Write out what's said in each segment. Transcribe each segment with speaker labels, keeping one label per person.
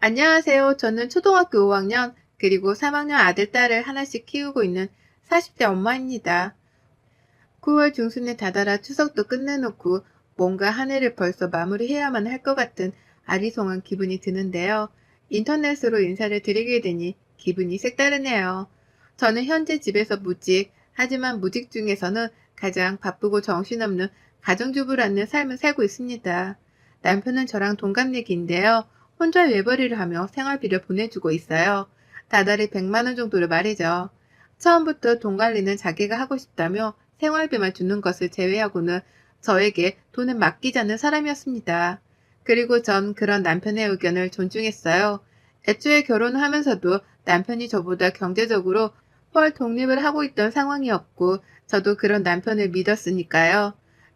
Speaker 1: 안녕하세요. 저는 초등학교 5학년, 그리고 3학년 아들, 딸을 하나씩 키우고 있는 40대 엄마입니다. 9월 중순에 다다라 추석도 끝내놓고 뭔가 한 해를 벌써 마무리해야만 할 것 같은 아리송한 기분이 드는데요. 인터넷으로 인사를 드리게 되니 기분이 색다르네요. 저는 현재 집에서 무직, 하지만 무직 중에서는 가장 바쁘고 정신없는 가정주부라는 삶을 살고 있습니다. 남편은 저랑 동갑내기인데요. 혼자 외벌이를 하며 생활비를 보내주고 있어요. 다달이 100만 원 정도를 말이죠. 처음부터 돈 관리는 자기가 하고 싶다며 생활비만 주는 것을 제외하고는 저에게 돈을 맡기지 않는 사람이었습니다. 그리고 전 그런 남편의 의견을 존중했어요. 애초에 결혼을 하면서도 남편이 저보다 경제적으로 훨 독립을 하고 있던 상황이었고 저도 그런 남편을 믿었으니까요.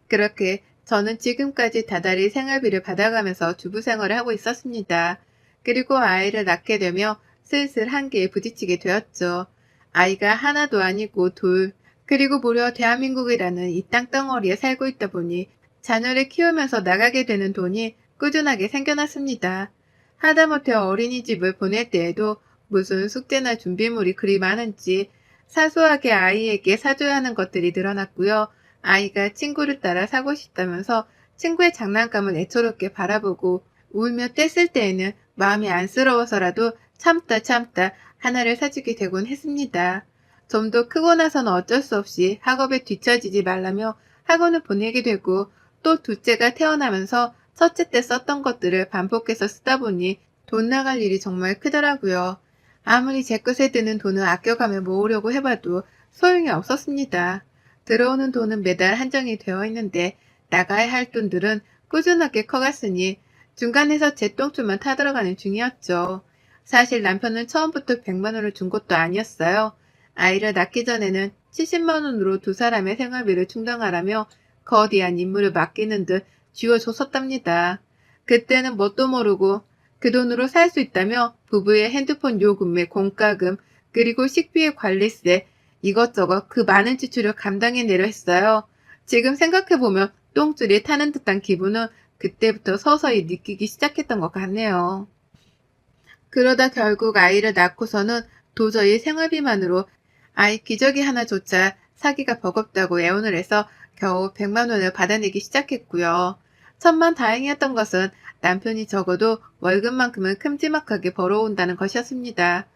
Speaker 1: 그렇게 저는 지금까지 다달이 생활비를 받아가면서 주부 생활을 하고 있었습니다. 그리고 아이를 낳게 되며 슬슬 한계에 부딪히게 되었죠. 아이가 하나도 아니고 둘, 그리고 무려 대한민국이라는 이 땅덩어리에 살고 있다 보니 자녀를 키우면서 나가게 되는 돈이 꾸준하게 생겨났습니다. 하다못해 어린이집을 보낼 때에도 무슨 숙제나 준비물이 그리 많은지 사소하게 아이에게 사줘야 하는 것들이 늘어났고요. 아이가 친구를 따라 사고 싶다면서 친구의 장난감을 애처롭게 바라보고 울며 뗐을 때에는 마음이 안쓰러워서라도 참다 하나를 사주게 되곤 했습니다. 좀 더 크고 나서는 어쩔 수 없이 학업에 뒤처지지 말라며 학원을 보내게 되고 또 둘째가 태어나면서 첫째 때 썼던 것들을 반복해서 쓰다 보니 돈 나갈 일이 정말 크더라고요. 아무리 제 것에 드는 돈을 아껴가며 모으려고 해봐도 소용이 없었습니다. 들어오는 돈은 매달 한정이 되어 있는데 나가야 할 돈들은 꾸준하게 커갔으니 중간에서 제 똥줄만 타들어가는 중이었죠. 사실 남편은 처음부터 100만 원을 준 것도 아니었어요. 아이를 낳기 전에는 70만 원으로 두 사람의 생활비를 충당하라며 거대한 임무를 맡기는 듯 쥐어줬었답니다. 그때는 뭣도 모르고 그 돈으로 살 수 있다며 부부의 핸드폰 요금에 공과금, 그리고 식비의 관리세, 이것저것 그 많은 지출을 감당해내려 했어요. 지금 생각해보면 똥줄이 타는 듯한 기분은 그때부터 서서히 느끼기 시작했던 것 같네요. 그러다 결국 아이를 낳고서는 도저히 생활비만으로 아이 기저귀 하나조차 사기가 버겁다고 애원을 해서 겨우 100만 원을 받아내기 시작했고요. 천만 다행이었던 것은 남편이 적어도 월급만큼은 큼지막하게 벌어온다는 것이었습니다.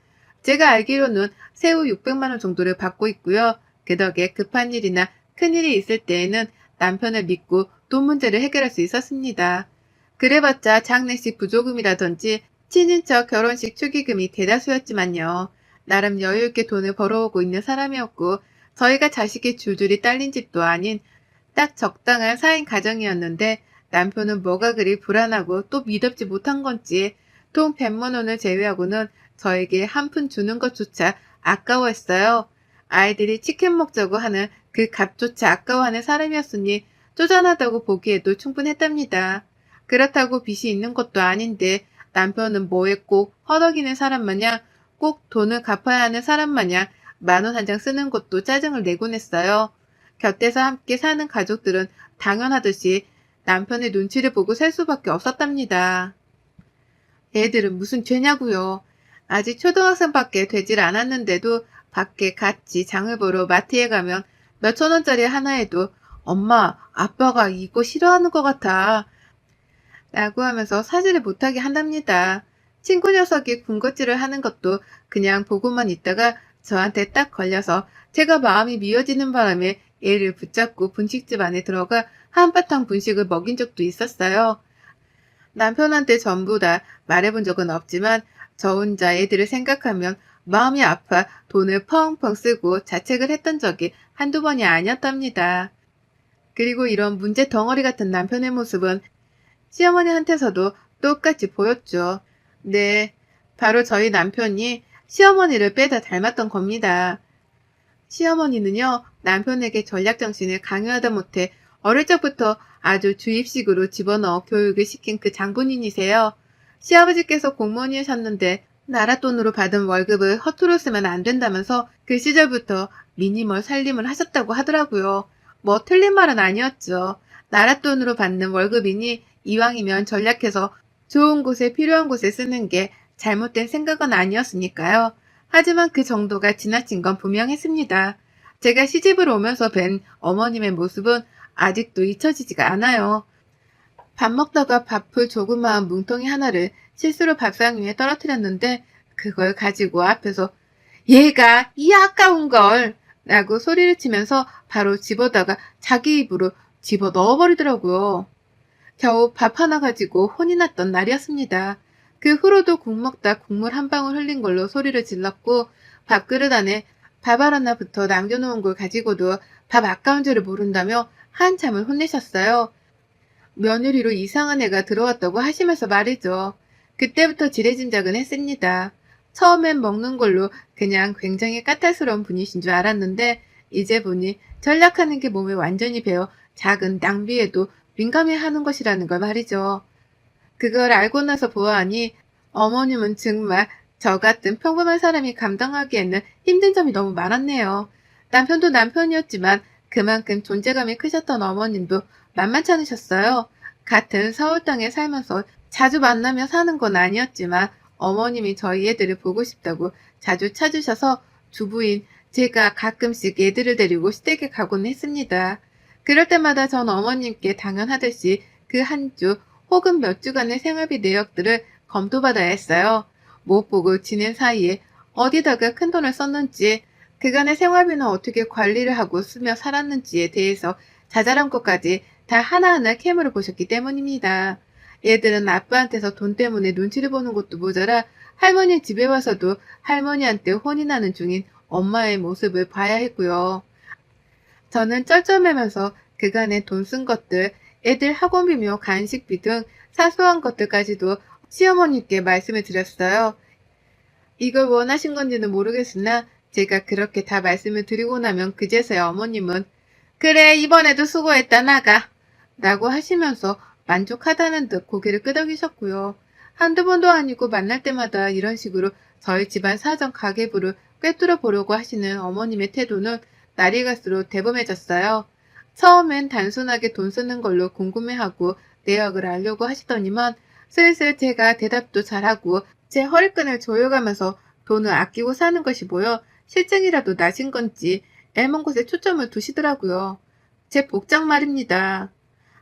Speaker 1: 제가 알기로는 세후 600만 원 정도를 받고 있고요. 그 덕에 급한 일이나 큰일이 있을 때에는 남편을 믿고 돈 문제를 해결할 수 있었습니다. 그래봤자 장례식 부조금이라든지 친인척 결혼식 축의금이 대다수였지만요. 나름 여유있게 돈을 벌어오고 있는 사람이었고 저희가 자식이 줄줄이 딸린 집도 아닌 딱 적당한 4인 가정이었는데 남편은 뭐가 그리 불안하고 또 미덥지 못한 건지 돈 100만 원을 제외하고는 저에게 한 푼 주는 것조차 아까워했어요. 아이들이 치킨 먹자고 하는 그 값조차 아까워하는 사람이었으니 쪼잔하다고 보기에도 충분했답니다. 그렇다고 빚이 있는 것도 아닌데 남편은 뭐에 꼭 허덕이는 사람 마냥 꼭 돈을 갚아야 하는 사람 마냥 10,000원 한 장 쓰는 것도 짜증을 내곤 했어요. 곁에서 함께 사는 가족들은 당연하듯이 남편의 눈치를 보고 살 수밖에 없었답니다. 애들은 무슨 죄냐고요. 아직 초등학생밖에 되질 않았는데도 밖에 같이 장을 보러 마트에 가면 몇천 원짜리 하나에도 엄마, 아빠가 이거 싫어하는 것 같아 라고 하면서 사지를 못하게 한답니다. 친구 녀석이 군것질을 하는 것도 그냥 보고만 있다가 저한테 딱 걸려서 제가 마음이 미어지는 바람에 얘를 붙잡고 분식집 안에 들어가 한바탕 분식을 먹인 적도 있었어요. 남편한테 전부 다 말해본 적은 없지만 저 혼자 애들을 생각하면 마음이 아파 돈을 펑펑 쓰고 자책을 했던 적이 한두 번이 아니었답니다. 그리고 이런 문제 덩어리 같은 남편의 모습은 시어머니한테서도 똑같이 보였죠. 네, 바로 저희 남편이 시어머니를 빼다 닮았던 겁니다. 시어머니는요, 남편에게 전략정신을 강요하다 못해 어릴 적부터 아주 주입식으로 집어넣어 교육을 시킨 그 장본인이세요. 시아버지께서 공무원이셨는데 나라 돈으로 받은 월급을 허투루 쓰면 안 된다면서 그 시절부터 미니멀 살림을 하셨다고 하더라고요. 뭐 틀린 말은 아니었죠. 나라 돈으로 받는 월급이니 이왕이면 전략해서 좋은 곳에 필요한 곳에 쓰는 게 잘못된 생각은 아니었으니까요. 하지만 그 정도가 지나친 건 분명했습니다. 제가 시집을 오면서 뵌 어머님의 모습은 아직도 잊혀지지가 않아요. 밥 먹다가 밥풀 조그마한 뭉텅이 하나를 실수로 밥상 위에 떨어뜨렸는데 그걸 가지고 앞에서 얘가 이 아까운 걸 라고 소리를 치면서 바로 집어다가 자기 입으로 집어 넣어버리더라고요. 겨우 밥 하나 가지고 혼이 났던 날이었습니다. 그 후로도 국 먹다 국물 한 방울 흘린 걸로 소리를 질렀고 밥그릇 안에 밥알 하나부터 남겨놓은 걸 가지고도 밥 아까운 줄을 모른다며 한참을 혼내셨어요. 며느리로 이상한 애가 들어왔다고 하시면서 말이죠. 그때부터 지레짐작은 했습니다. 처음엔 먹는 걸로 그냥 굉장히 까탈스러운 분이신 줄 알았는데 이제 보니 전략하는 게 몸에 완전히 배어 작은 낭비에도 민감해하는 것이라는 걸 말이죠. 그걸 알고 나서 보아하니 어머님은 정말 저 같은 평범한 사람이 감당하기에는 힘든 점이 너무 많았네요. 남편도 남편이었지만 그만큼 존재감이 크셨던 어머님도 만만치 않으셨어요. 같은 서울 땅에 살면서 자주 만나며 사는 건 아니었지만 어머님이 저희 애들을 보고 싶다고 자주 찾으셔서 주부인 제가 가끔씩 애들을 데리고 시댁에 가곤 했습니다. 그럴 때마다 전 어머님께 당연하듯이 그 한 주 혹은 몇 주간의 생활비 내역들을 검토받아야 했어요. 못 보고 지낸 사이에 어디다가 큰돈을 썼는지, 그간의 생활비는 어떻게 관리를 하고 쓰며 살았는지에 대해서 자잘한 것까지 다 하나하나 캐물어 보셨기 때문입니다. 얘들은 아빠한테서 돈 때문에 눈치를 보는 것도 모자라 할머니 집에 와서도 할머니한테 혼이 나는 중인 엄마의 모습을 봐야 했고요. 저는 쩔쩔매면서 그간에 돈 쓴 것들, 애들 학원비며 간식비 등 사소한 것들까지도 시어머니께 말씀을 드렸어요. 이걸 원하신 건지는 모르겠으나 제가 그렇게 다 말씀을 드리고 나면 그제서야 어머님은 그래 이번에도 수고했다 나가 라고 하시면서 만족하다는 듯 고개를 끄덕이셨고요. 한두 번도 아니고 만날 때마다 이런 식으로 저희 집안 사정 가계부를 꿰뚫어 보려고 하시는 어머님의 태도는 날이 갈수록 대범해졌어요. 처음엔 단순하게 돈 쓰는 걸로 궁금해하고 내역을 알려고 하시더니만 슬슬 제가 대답도 잘하고 제 허리끈을 조여가면서 돈을 아끼고 사는 것이 보여 실증이라도 나신 건지 애먼 곳에 초점을 두시더라고요. 제 복장 말입니다.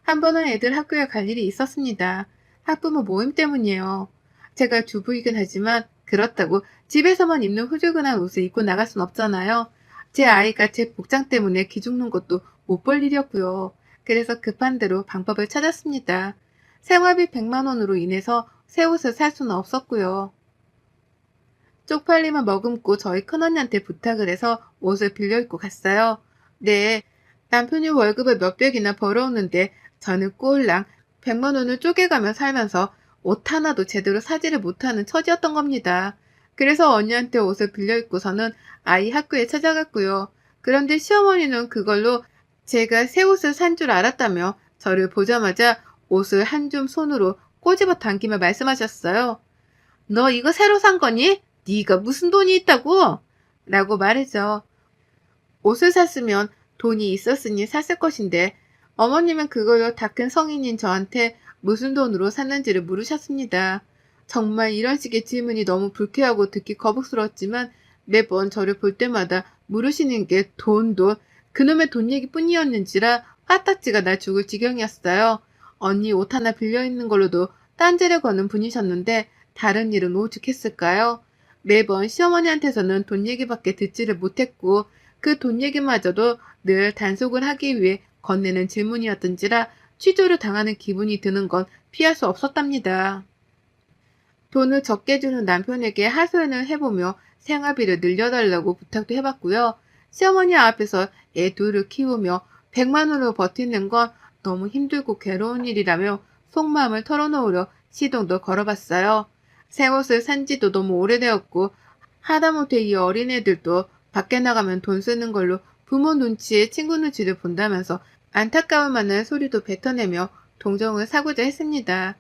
Speaker 1: 한 번은 애들 학교에 갈 일이 있었습니다. 학부모 모임 때문이에요. 제가 주부이긴 하지만 그렇다고 집에서만 입는 후줄근한 옷을 입고 나갈 순 없잖아요. 제 아이가 제 복장 때문에 기죽는 것도 못 볼 일이었고요. 그래서 급한 대로 방법을 찾았습니다. 생활비 100만 원으로 인해서 새 옷을 살 수는 없었고요. 쪽팔림을 머금고 저희 큰언니한테 부탁을 해서 옷을 빌려 입고 갔어요. 네, 남편이 월급을 몇백이나 벌어오는데 저는 꼴랑 100만 원을 쪼개가며 살면서 옷 하나도 제대로 사지를 못하는 처지였던 겁니다. 그래서 언니한테 옷을 빌려 입고서는 아이 학교에 찾아갔고요. 그런데 시어머니는 그걸로 제가 새 옷을 산 줄 알았다며 저를 보자마자 옷을 한 줌 손으로 꼬집어 당기며 말씀하셨어요. 너 이거 새로 산 거니? 네가 무슨 돈이 있다고? 라고 말이죠. 옷을 샀으면 돈이 있었으니 샀을 것인데 어머님은 그걸로 다 큰 성인인 저한테 무슨 돈으로 샀는지를 물으셨습니다. 정말 이런 식의 질문이 너무 불쾌하고 듣기 거북스러웠지만 매번 저를 볼 때마다 물으시는 게 돈, 그놈의 돈 얘기뿐이었는지라 화딱지가 날 죽을 지경이었어요. 언니 옷 하나 빌려 있는 걸로도 딴지를 거는 분이셨는데 다른 일은 오죽했을까요? 매번 시어머니한테서는 돈 얘기밖에 듣지를 못했고 그 돈 얘기마저도 늘 단속을 하기 위해 건네는 질문이었던지라 취조를 당하는 기분이 드는 건 피할 수 없었답니다. 돈을 적게 주는 남편에게 하소연을 해보며 생활비를 늘려달라고 부탁도 해봤고요. 시어머니 앞에서 애 둘을 키우며 100만 원으로 버티는 건 너무 힘들고 괴로운 일이라며 속마음을 털어놓으려 시동도 걸어봤어요. 새 옷을 산 지도 너무 오래되었고 하다못해 이 어린애들도 밖에 나가면 돈 쓰는 걸로 부모 눈치에 친구 눈치를 본다면서 안타까울 만한 소리도 뱉어내며 동정을 사고자 했습니다.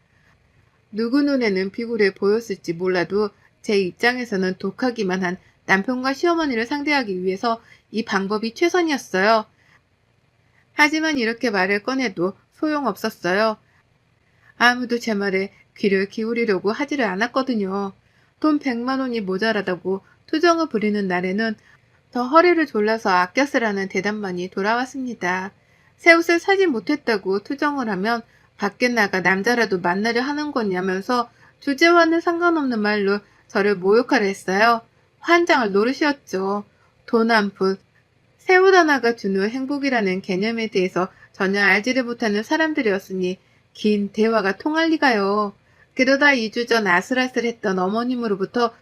Speaker 1: 누구 눈에는 비굴해 보였을지 몰라도 제 입장에서는 독하기만 한 남편과 시어머니를 상대하기 위해서 이 방법이 최선이었어요. 하지만 이렇게 말을 꺼내도 소용없었어요. 아무도 제 말에 귀를 기울이려고 하지를 않았거든요. 돈 100만 원이 모자라다고 투정을 부리는 날에는 더 허리를 졸라서 아껴 쓰라는 대답만이 돌아왔습니다. 새 옷을 사지 못했다고 투정을 하면 밖에 나가 남자라도 만나려 하는 거냐면서 주제와는 상관없는 말로 저를 모욕하려 했어요. 환장을 노릇이었죠. 돈 한 푼, 새 옷 하나가 주는 행복이라는 개념에 대해서 전혀 알지를 못하는 사람들이었으니 긴 대화가 통할 리가요. 그러다 2주 전 아슬아슬했던 어머님으로부터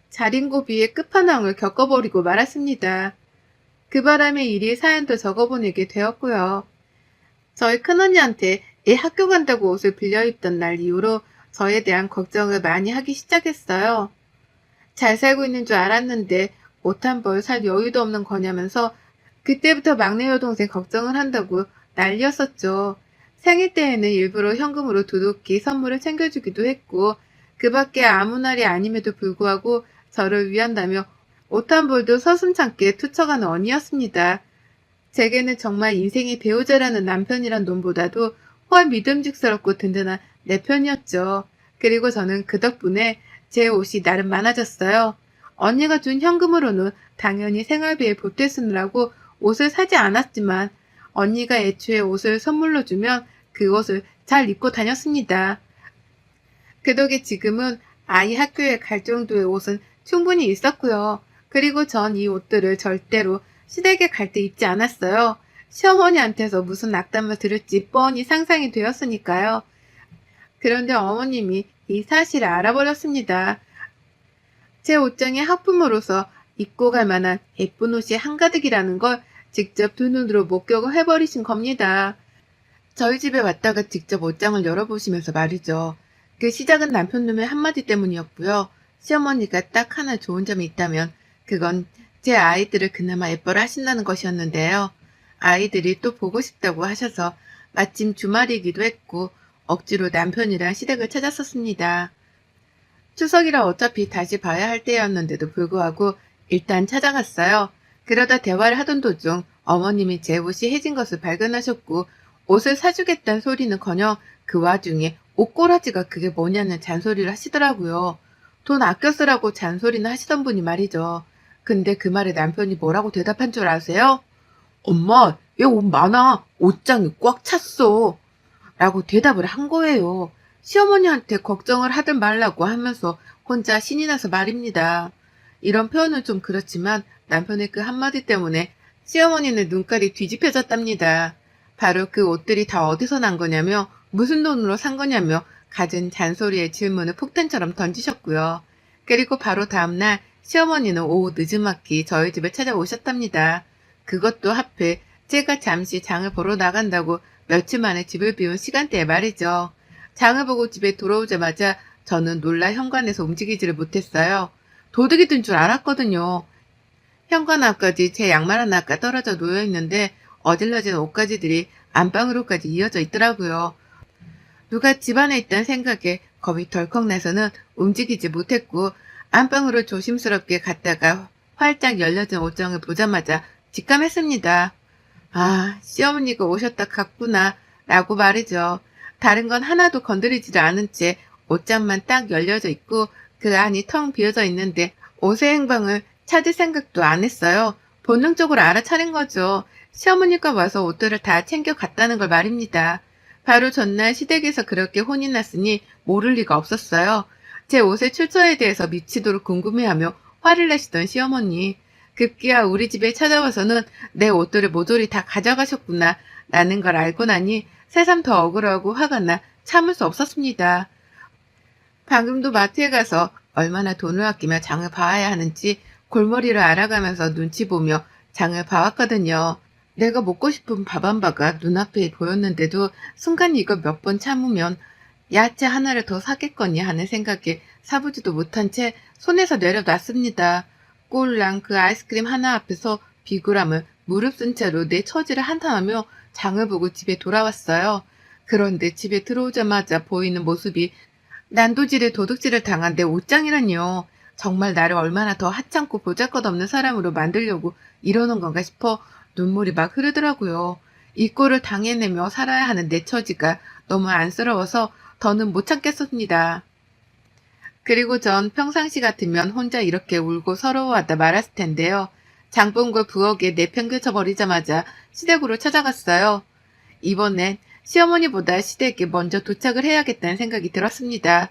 Speaker 1: 자린고비의 끝판왕을 겪어버리고 말았습니다. 그 바람에 일이 사연도 적어보내게 되었고요. 저희 큰언니한테 애 학교 간다고 옷을 빌려 입던 날 이후로 저에 대한 걱정을 많이 하기 시작했어요. 잘 살고 있는 줄 알았는데 옷 한 벌 살 여유도 없는 거냐면서 그때부터 막내 여동생 걱정을 한다고 난리였었죠. 생일 때에는 일부러 현금으로 두둑히 선물을 챙겨주기도 했고 그 밖에 아무 날이 아님에도 불구하고 저를 위한다며 옷 한 벌도 서슴찮게 투척하는 언니였습니다. 제게는 정말 인생의 배우자라는 남편이란 놈보다도 훨 믿음직스럽고 든든한 내 편이었죠. 그리고 저는 그 덕분에 제 옷이 나름 많아졌어요. 언니가 준 현금으로는 당연히 생활비에 보태 쓰느라고 옷을 사지 않았지만 언니가 애초에 옷을 선물로 주면 그 옷을 잘 입고 다녔습니다. 그 덕에 지금은 아이 학교에 갈 정도의 옷은 충분히 있었고요. 그리고 전 이 옷들을 절대로 시댁에 갈 때 입지 않았어요. 시어머니한테서 무슨 악담을 들을지 뻔히 상상이 되었으니까요. 그런데 어머님이 이 사실을 알아버렸습니다. 제 옷장의 하품으로서 입고 갈 만한 예쁜 옷이 한가득이라는 걸 직접 두 눈으로 목격을 해버리신 겁니다. 저희 집에 왔다가 직접 옷장을 열어보시면서 말이죠. 그 시작은 남편놈의 한마디 때문이었고요. 시어머니가 딱 하나 좋은 점이 있다면 그건 제 아이들을 그나마 예뻐라 하신다는 것이었는데요. 아이들이 또 보고 싶다고 하셔서 마침 주말이기도 했고 억지로 남편이랑 시댁을 찾았었습니다. 추석이라 어차피 다시 봐야 할 때였는데도 불구하고 일단 찾아갔어요. 그러다 대화를 하던 도중 어머님이 제 옷이 해진 것을 발견하셨고 옷을 사주겠다는 소리는커녕 그 와중에 옷꼬라지가 그게 뭐냐는 잔소리를 하시더라고요. 돈 아껴 쓰라고 잔소리는 하시던 분이 말이죠. 근데 그 말에 남편이 뭐라고 대답한 줄 아세요? 엄마, 얘 옷 많아. 옷장이 꽉 찼어. 라고 대답을 한 거예요. 시어머니한테 걱정을 하든 말라고 하면서 혼자 신이 나서 말입니다. 이런 표현은 좀 그렇지만 남편의 그 한마디 때문에 시어머니는 눈깔이 뒤집혀졌답니다. 바로 그 옷들이 다 어디서 난 거냐며 무슨 돈으로 산 거냐며 갖은 잔소리의 질문을 폭탄처럼 던지셨고요. 그리고 바로 다음날 시어머니는 오후 늦지막히 저희 집에 찾아오셨답니다. 그것도 하필 제가 잠시 장을 보러 나간다고 며칠 만에 집을 비운 시간대에 말이죠. 장을 보고 집에 돌아오자마자 저는 놀라 현관에서 움직이지를 못했어요. 도둑이 든 줄 알았거든요. 현관 앞까지 제 양말 하나가 떨어져 놓여있는데 어질러진 옷가지들이 안방으로까지 이어져 있더라고요. 누가 집안에 있다는 생각에 겁이 덜컥 나서는 움직이지 못했고 안방으로 조심스럽게 갔다가 활짝 열려진 옷장을 보자마자 직감했습니다. 아, 시어머니가 오셨다 갔구나 라고 말이죠. 다른 건 하나도 건드리지도 않은 채 옷장만 딱 열려져 있고 그 안이 텅 비어져 있는데 옷의 행방을 찾을 생각도 안 했어요. 본능적으로 알아차린 거죠. 시어머니가 와서 옷들을 다 챙겨 갔다는 걸 말입니다. 바로 전날 시댁에서 그렇게 혼이 났으니 모를 리가 없었어요. 제 옷의 출처에 대해서 미치도록 궁금해하며 화를 내시던 시어머니. 급기야 우리 집에 찾아와서는 내 옷들을 모조리 다 가져가셨구나 라는 걸 알고 나니 새삼 더 억울하고 화가 나 참을 수 없었습니다. 방금도 마트에 가서 얼마나 돈을 아끼며 장을 봐야 하는지 골머리를 알아가면서 눈치 보며 장을 봐왔거든요. 내가 먹고 싶은 밥 한 바가 눈앞에 보였는데도 순간 이거 몇 번 참으면 야채 하나를 더 사겠거니 하는 생각에 사보지도 못한 채 손에서 내려놨습니다. 꼴랑 그 아이스크림 하나 앞에서 비굴함을 무릅쓴 채로 내 처지를 한탄하며 장을 보고 집에 돌아왔어요. 그런데 집에 들어오자마자 보이는 모습이 난도질에 도둑질을 당한 내 옷장이라니요. 정말 나를 얼마나 더 하찮고 보잘것없는 사람으로 만들려고 이러는 건가 싶어 눈물이 막 흐르더라고요. 이 꼴을 당해내며 살아야 하는 내 처지가 너무 안쓰러워서 더는 못 참겠습니다. 그리고 전 평상시 같으면 혼자 이렇게 울고 서러워하다 말았을 텐데요. 장본과 부엌에 내팽개쳐 버리자마자 시댁으로 찾아갔어요. 이번엔 시어머니보다 시댁에 먼저 도착을 해야겠다는 생각이 들었습니다.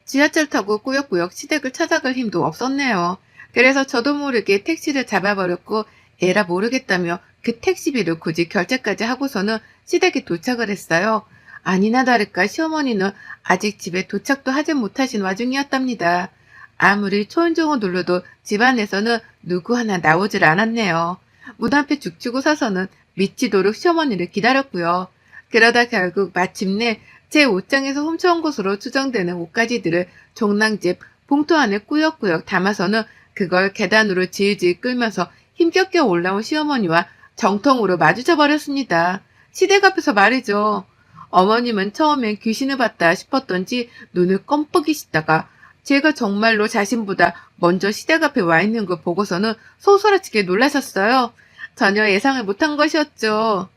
Speaker 1: 지하철 타고 꾸역꾸역 시댁을 찾아갈 힘도 없었네요. 그래서 저도 모르게 택시를 잡아버렸고 에라 모르겠다며 그 택시비를 굳이 결제까지 하고서는 시댁에 도착을 했어요. 아니나 다를까 시어머니는 아직 집에 도착도 하지 못하신 와중이었답니다. 아무리 초인종을 눌러도 집안에서는 누구 하나 나오질 않았네요. 문 앞에 죽치고 서서는 미치도록 시어머니를 기다렸고요. 그러다 결국 마침내 제 옷장에서 훔쳐온 것으로 추정되는 옷가지들을 종량집 봉투 안에 꾸역꾸역 담아서는 그걸 계단으로 질질 끌면서 힘겹게 올라온 시어머니와 정통으로 마주쳐 버렸습니다. 시댁 앞에서 말이죠. 어머님은 처음엔 귀신을 봤다 싶었던지 눈을 껌뻑이시다가 제가 정말로 자신보다 먼저 시댁 앞에 와 있는 걸 보고서는 소스라치게 놀라셨어요. 전혀 예상을 못한 것이었죠.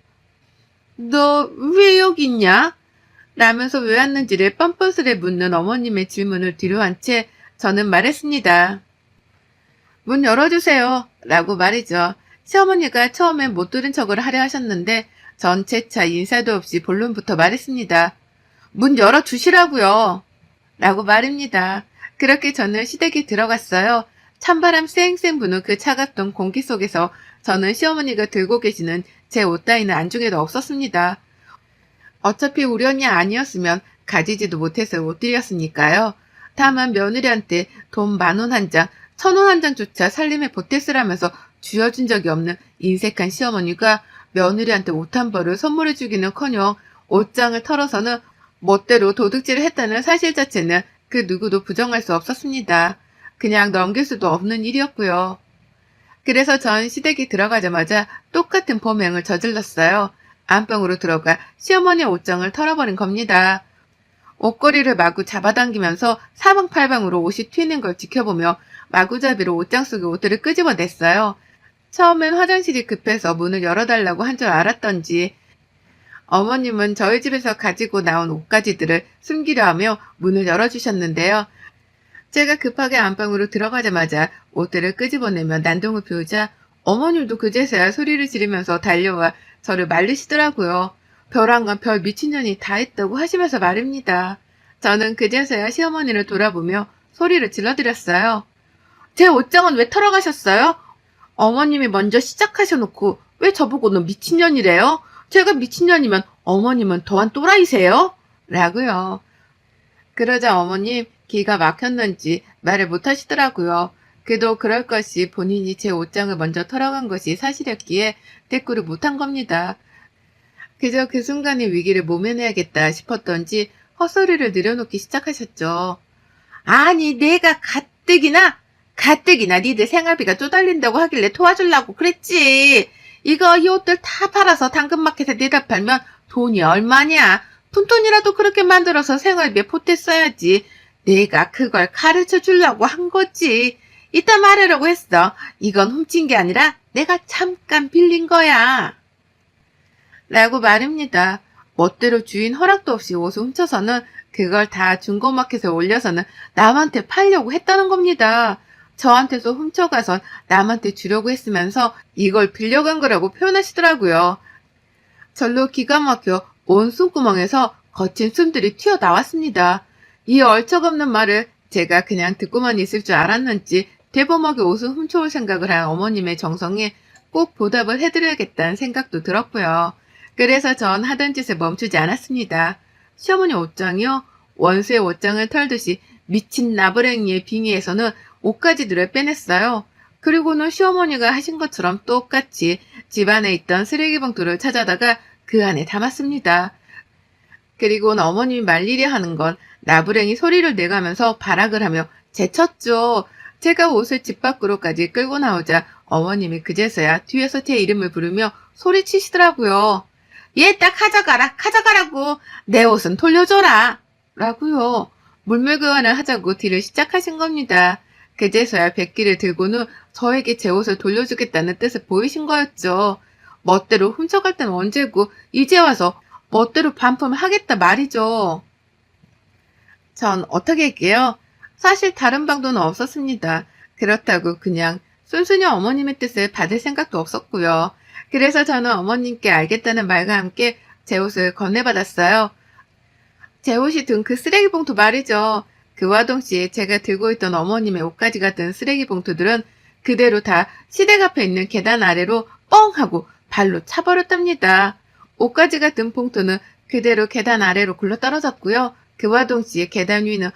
Speaker 1: 너 왜 여기 있냐? 라면서 왜 왔는지를 뻔뻔스레 묻는 어머님의 질문을 뒤로한 채 저는 말했습니다. 문 열어주세요. 라고 말이죠. 시어머니가 처음엔 못 들은 척을 하려 하셨는데 전 채차 인사도 없이 본론부터 말했습니다. 문 열어주시라고요. 라고 말입니다. 그렇게 저는 시댁에 들어갔어요. 찬바람 쌩쌩 부는 그 차갑던 공기 속에서 저는 시어머니가 들고 계시는 제 옷 따위는 안중에도 없었습니다. 어차피 우리 언니 아니었으면 가지지도 못해서 옷들이었으니까요. 다만 며느리한테 돈 10,000원 한 장, 1,000원 한 장조차 살림에 보태쓰라면서 쥐어준 적이 없는 인색한 시어머니가 며느리한테 옷 한 벌을 선물해주기는커녕 옷장을 털어서는 멋대로 도둑질을 했다는 사실 자체는 그 누구도 부정할 수 없었습니다. 그냥 넘길 수도 없는 일이었고요. 그래서 전 시댁에 들어가자마자 똑같은 범행을 저질렀어요. 안방으로 들어가 시어머니의 옷장을 털어버린 겁니다. 옷걸이를 마구 잡아당기면서 사방팔방으로 옷이 튀는 걸 지켜보며 마구잡이로 옷장 속의 옷들을 끄집어냈어요. 처음엔 화장실이 급해서 문을 열어달라고 한 줄 알았던지 어머님은 저희 집에서 가지고 나온 옷가지들을 숨기려 하며 문을 열어주셨는데요. 제가 급하게 안방으로 들어가자마자 옷들을 끄집어내며 난동을 피우자 어머님도 그제서야 소리를 지르면서 달려와 저를 말리시더라고요. 별안간 별 미친년이 다 했다고 하시면서 말입니다. 저는 그제서야 시어머니를 돌아보며 소리를 질러드렸어요. 제 옷장은 왜 털어가셨어요? 어머님이 먼저 시작하셔놓고 왜 저보고는 미친년이래요? 제가 미친년이면 어머님은 더한 또라이세요? 라고요. 그러자 어머님 기가 막혔는지 말을 못하시더라고요. 그도 그럴 것이 본인이 제 옷장을 먼저 털어간 것이 사실이었기에 대꾸를 못한 겁니다. 그저 그 순간의 위기를 모면해야겠다 싶었던지 헛소리를 늘여놓기 시작하셨죠. 아니 내가 가뜩이나 니들 생활비가 쪼달린다고 하길래 도와주려고 그랬지. 이거 이 옷들 다 팔아서 당근마켓에 내다 팔면 돈이 얼마냐. 푼돈이라도 그렇게 만들어서 생활비에 보탰어야지. 내가 그걸 가르쳐 주려고 한 거지. 이따 말하려고 했어. 이건 훔친 게 아니라 내가 잠깐 빌린 거야. 라고 말입니다. 멋대로 주인 허락도 없이 옷을 훔쳐서는 그걸 다 중고마켓에 올려서는 남한테 팔려고 했다는 겁니다. 저한테서 훔쳐가선 남한테 주려고 했으면서 이걸 빌려간 거라고 표현하시더라고요. 절로 기가 막혀 온 숨구멍에서 거친 숨들이 튀어나왔습니다. 이 얼척없는 말을 제가 그냥 듣고만 있을 줄 알았는지 대범하게 옷을 훔쳐올 생각을 한 어머님의 정성에 꼭 보답을 해드려야겠다는 생각도 들었고요. 그래서 전 하던 짓을 멈추지 않았습니다. 시어머니 옷장이요? 원수의 옷장을 털듯이 미친 나부랭이의 빙의에서는 옷가지들을 빼냈어요. 그리고는 시어머니가 하신 것처럼 똑같이 집안에 있던 쓰레기 봉투를 찾아다가 그 안에 담았습니다. 그리고는 어머님이 말리려 하는 건 나부랭이 소리를 내가면서 발악을 하며 제쳤죠. 제가 옷을 집 밖으로까지 끌고 나오자 어머님이 그제서야 뒤에서 제 이름을 부르며 소리치시더라고요. 얘 딱 가져가라고. 내 옷은 돌려줘라. 라고요. 물물교환을 하자고 딜을 시작하신 겁니다. 그제서야 백기를 들고는 저에게 제 옷을 돌려주겠다는 뜻을 보이신 거였죠. 멋대로 훔쳐갈 땐 언제고 이제 와서 멋대로 반품을 하겠다 말이죠. 전 어떻게 할게요? 사실 다른 방도는 없었습니다. 그렇다고 그냥 순순히 어머님의 뜻을 받을 생각도 없었고요. 그래서 저는 어머님께 알겠다는 말과 함께 제 옷을 건네받았어요. 제 옷이 든 그 쓰레기 봉투 말이죠. 그와 동시에 제가 들고 있던 어머님의 옷가지가 든 쓰레기 봉투들은 그대로 다 시댁 앞에 있는 계단 아래로 뻥 하고 발로 차버렸답니다. 옷가지가 든 봉투는 그대로 계단 아래로 굴러떨어졌고요. 그와 동시에 계단 위는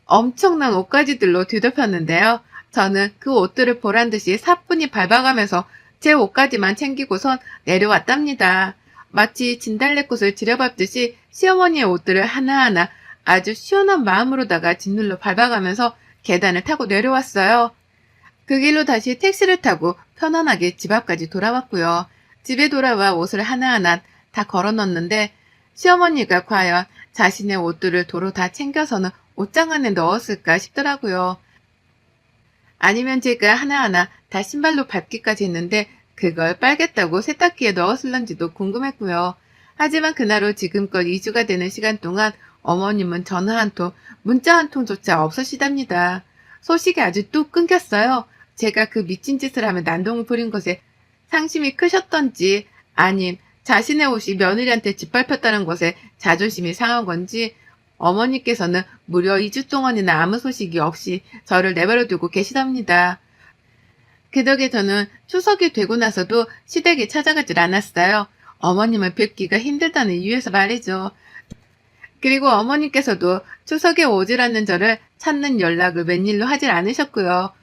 Speaker 1: 엄청난 옷가지들로 뒤덮였는데요. 저는 그 옷들을 보란듯이 사뿐히 밟아가면서 제 옷가지만 챙기고선 내려왔답니다. 마치 진달래꽃을 들여밟듯이 시어머니의 옷들을 하나하나 아주 시원한 마음으로다가 짓눌러 밟아가면서 계단을 타고 내려왔어요. 그 길로 다시 택시를 타고 편안하게 집 앞까지 돌아왔고요. 집에 돌아와 옷을 하나하나 다 걸어 넣었는데 시어머니가 과연 자신의 옷들을 도로 다 챙겨서는 옷장 안에 넣었을까 싶더라고요. 아니면 제가 하나하나 다 신발로 밟기까지 했는데 그걸 빨겠다고 세탁기에 넣었을런지도 궁금했고요. 하지만 그날 후 지금껏 2주가 되는 시간 동안 어머님은 전화 한 통, 문자 한 통조차 없으시답니다. 소식이 아주 뚝 끊겼어요. 제가 그 미친 짓을 하며 난동을 부린 것에 상심이 크셨던지 아님 자신의 옷이 며느리한테 짓밟혔다는 것에 자존심이 상한 건지 어머니께서는 무려 2주 동안이나 아무 소식이 없이 저를 내버려 두고 계시답니다. 그 덕에 저는 추석이 되고 나서도 시댁에 찾아가질 않았어요. 어머님을 뵙기가 힘들다는 이유에서 말이죠. 그리고 어머니께서도 추석에 오질 않는 저를 찾는 연락을 웬일로 하질 않으셨고요.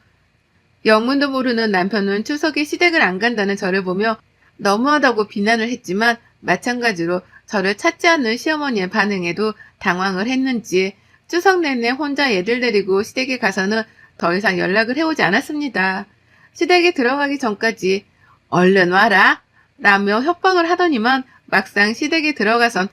Speaker 1: 영문도 모르는 남편은 추석에 시댁을 안 간다는 저를 보며 너무하다고 비난을 했지만 마찬가지로 저를 찾지 않는 시어머니의 반응에도 당황을 했는지 추석 내내 혼자 애들 데리고 시댁에 가서는 더 이상 연락을 해오지 않았습니다. 시댁에 들어가기 전까지 얼른 와라 라며 협박을 하더니만 막상 시댁에 들어가선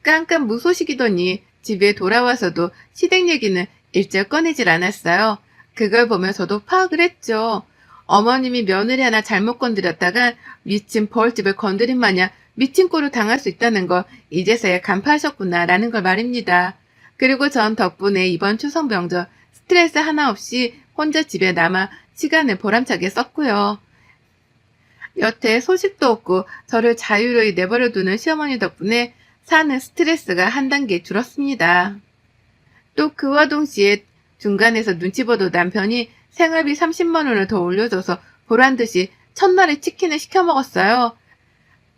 Speaker 1: 깜깜 무소식이더니 집에 돌아와서도 시댁 얘기는 일절 꺼내질 않았어요. 그걸 보며 저도 파악을 했죠. 어머님이 며느리 하나 잘못 건드렸다간 미친 벌집을 건드린 마냥 미친 꼴을 당할 수 있다는 걸 이제서야 간파하셨구나라는 걸 말입니다. 그리고 전 덕분에 이번 추석 명절 스트레스 하나 없이 혼자 집에 남아 시간을 보람차게 썼고요. 여태 소식도 없고 저를 자유로이 내버려두는 시어머니 덕분에 사는 스트레스가 한 단계 줄었습니다. 또 그와 동시에 중간에서 눈치 보던 남편이 생활비 30만 원을 더 올려줘서 보란듯이 첫날에 치킨을 시켜 먹었어요.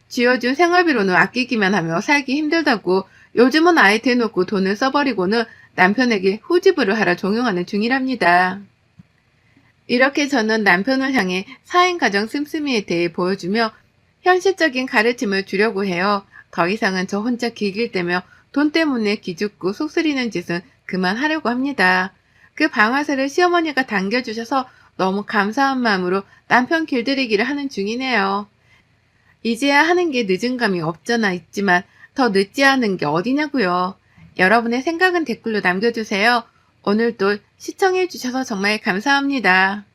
Speaker 1: 쥐어준 생활비로는 아끼기만 하며 살기 힘들다고 요즘은 아예 대놓고 돈을 써버리고는 남편에게 후지부를 하라 종용하는 중이랍니다. 이렇게 저는 남편을 향해 4인 가정 씀씀이에 대해 보여주며 현실적인 가르침을 주려고 해요. 더 이상은 저 혼자 길길대며 돈 때문에 기죽고 속쓰리는 짓은 그만하려고 합니다. 그 방아쇠를 시어머니가 당겨주셔서 너무 감사한 마음으로 남편 길들이기를 하는 중이네요. 이제야 하는 게 늦은 감이 없잖아 있지만 더 늦지 않은 게 어디냐고요. 여러분의 생각은 댓글로 남겨주세요. 오늘도 시청해주셔서 정말 감사합니다.